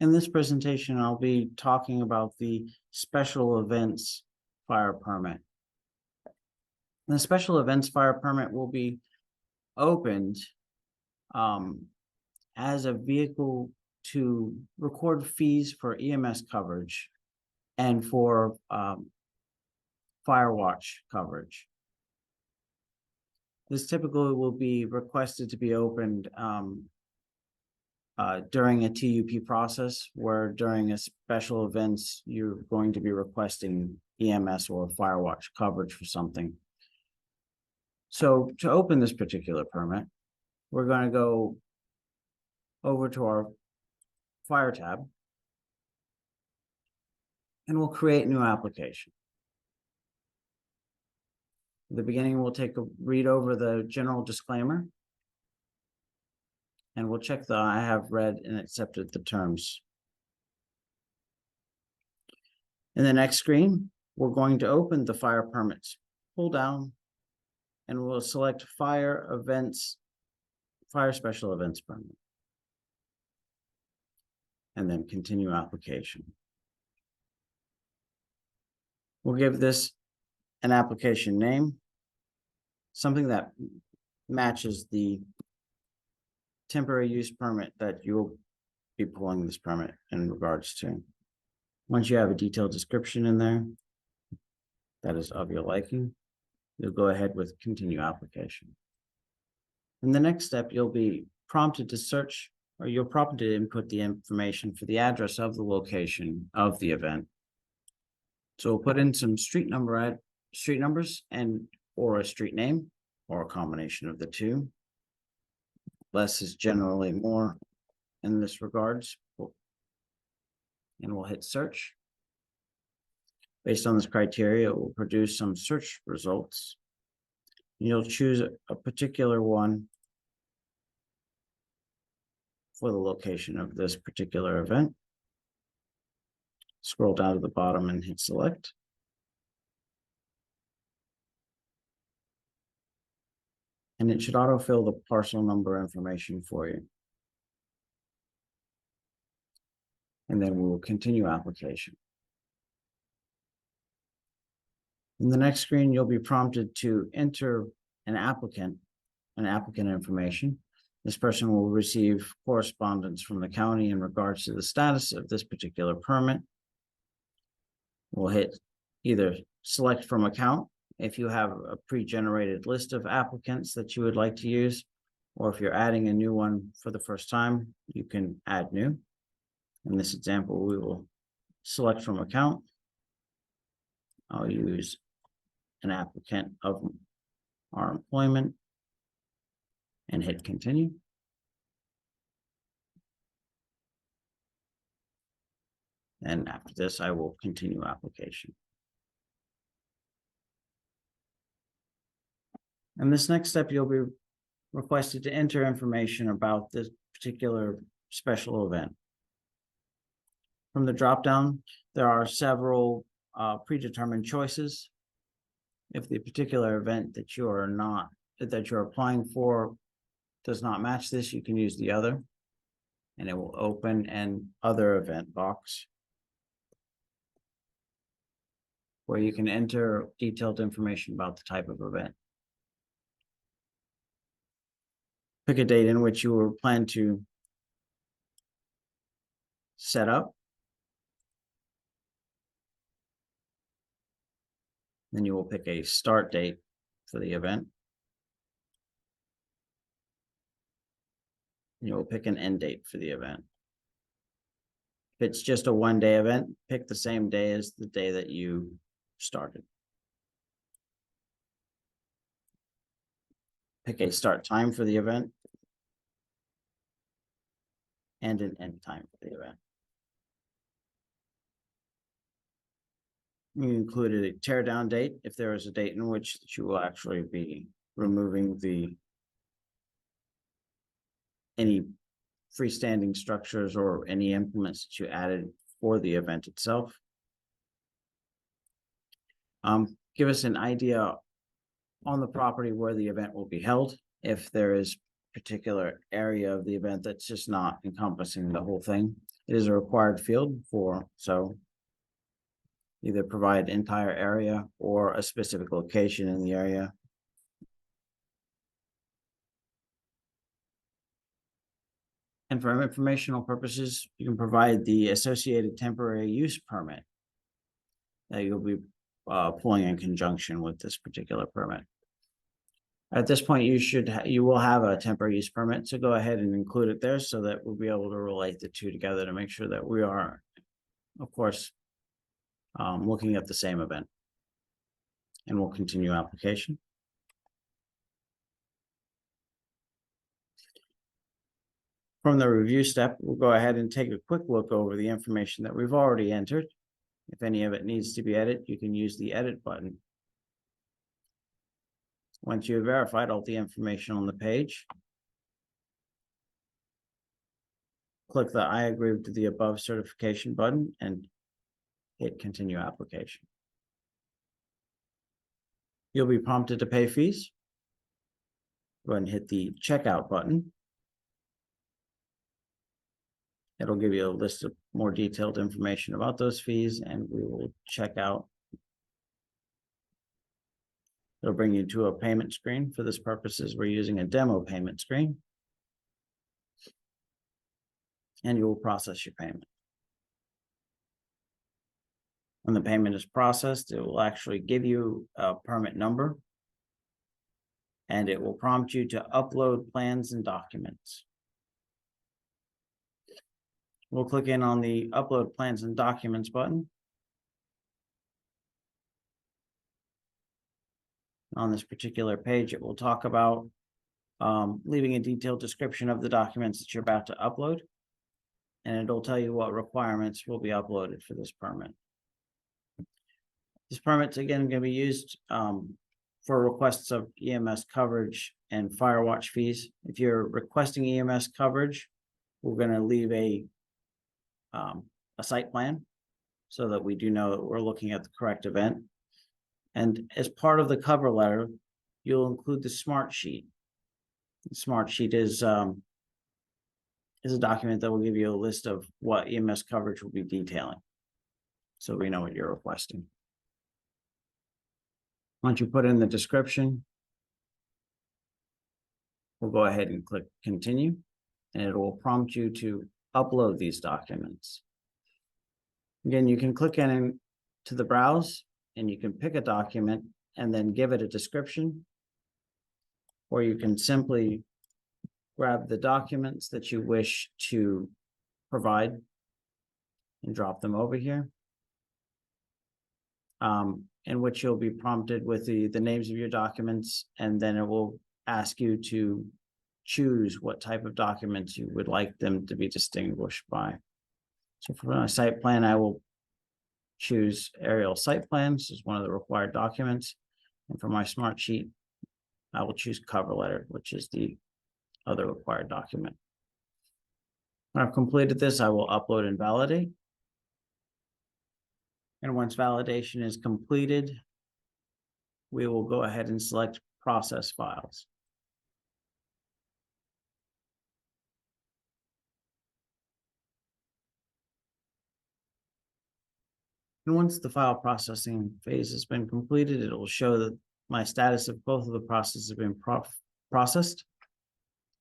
In this presentation, I'll be talking about the special events fire permit. The special events fire permit will be opened as a vehicle to record fees for EMS coverage and for fire watch coverage. This typically will be requested to be opened during a TUP process, where during a special events, you're going to be requesting EMS or fire watch coverage for something. So to open this particular permit, we're going to go over to our fire tab and we'll create a new application. At the beginning, we'll take a read over the general disclaimer. And we'll check the I have read and accepted the terms. In the next screen, we're going to open the fire permits pull down and we'll select fire special events permit. And then continue application. We'll give this an application name, something that matches the temporary use permit that you'll be pulling this permit in regards to. Once you have a detailed description in there that is of your liking, you'll go ahead with continue application. In the next step, you'll be prompted to search, or you're prompted to input the information for the address of the location of the event. So we'll put in some street numbers and or a street name or a combination of the two. Less is generally more in this regards. And we'll hit search. Based on this criteria, it will produce some search results. You'll choose a particular one for the location of this particular event. Scroll down to the bottom and hit select. And it should autofill the parcel number information for you. And then we will continue application. In the next screen, you'll be prompted to enter an applicant information. This person will receive correspondence from the county in regards to the status of this particular permit. We'll hit either select from account if you have a pre-generated list of applicants that you would like to use, or if you're adding a new one for the first time, you can add new. In this example, we will select from account. I'll use an applicant of our employment and hit continue. And after this, I will continue application. In this next step, you'll be requested to enter information about this particular special event. From the drop-down, there are several predetermined choices. If the particular event that you're applying for does not match this, you can use the other, and it will open an other event box where you can enter detailed information about the type of event. Pick a date in which you will plan to set up. Then you will pick a start date for the event. You will pick an end date for the event. If it's just a one-day event, pick the same day as the day that you started. Pick a start time for the event and an end time for the event. You included a teardown date if there is a date in which you will actually be removing any freestanding structures or any implements that you added for the event itself. Give us an idea on the property where the event will be held. If there is a particular area of the event that's just not encompassing the whole thing, It is a required field so either provide entire area or a specific location in the area. And for informational purposes, you can provide the associated temporary use permit that you'll be pulling in conjunction with this particular permit. At this point, you will have a temporary use permit, so go ahead and include it there so that we'll be able to relate the two together to make sure that we are, of course, looking at the same event. And we'll continue application. From the review step, we'll go ahead and take a quick look over the information that we've already entered. If any of it needs to be edited, you can use the edit button. Once you've verified all the information on the page, click the I agree to the above certification button and hit continue application. You'll be prompted to pay fees. Go ahead and hit the checkout button. It'll give you a list of more detailed information about those fees, and we will check out. It'll bring you to a payment screen. For this purposes, we're using a demo payment screen. And you will process your payment. When the payment is processed, it will actually give you a permit number, and it will prompt you to upload plans and documents. We'll click in on the upload plans and documents button. On this particular page, it will talk about leaving a detailed description of the documents that you're about to upload. And it'll tell you what requirements will be uploaded for this permit. This permit's again going to be used for requests of EMS coverage and fire watch fees. If you're requesting EMS coverage, we're going to leave a site plan so that we do know that we're looking at the correct event. And as part of the cover letter, you'll include the smart sheet. The smart sheet is a document that will give you a list of what EMS coverage will be detailing, so we know what you're requesting. Once you put in the description, we'll go ahead and click continue, and it will prompt you to upload these documents. Again, you can click in to the browse and you can pick a document and then give it a description, or you can simply grab the documents that you wish to provide and drop them over here, in which you'll be prompted with the names of your documents, and then it will ask you to choose what type of documents you would like them to be distinguished by. So for my site plan, I will choose aerial site plans as one of the required documents. And for my smart sheet, I will choose cover letter, which is the other required document. When I've completed this, I will upload and validate. And once validation is completed, we will go ahead and select process files. And once the file processing phase has been completed, it will show that my status of both of the processes have been processed,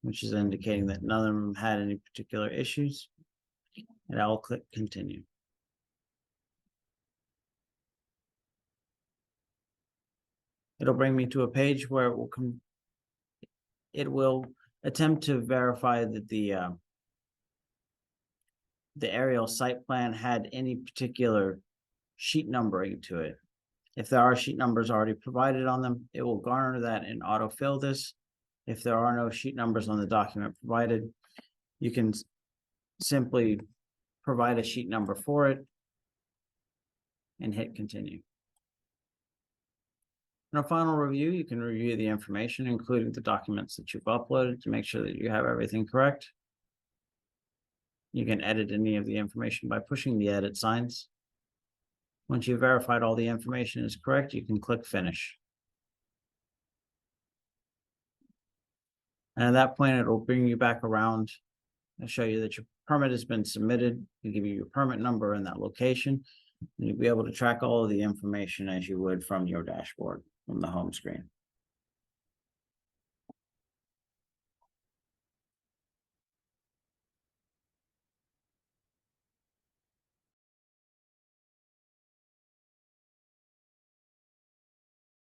which is indicating that none of them had any particular issues. And I will click continue. It'll bring me to a page where it will attempt to verify that the aerial site plan had any particular sheet numbering to it. If there are sheet numbers already provided on them, it will garner that and autofill this. If there are no sheet numbers on the document provided, you can simply provide a sheet number for it and hit continue. In our final review, you can review the information, including the documents that you've uploaded, to make sure that you have everything correct. You can edit any of the information by pushing the edit signs. Once you've verified all the information is correct, you can click finish. And at that point, it will bring you back around It'll show you that your permit has been submitted. It'll give you your permit number and that location. And you'll be able to track all of the information as you would from your dashboard, from the home screen.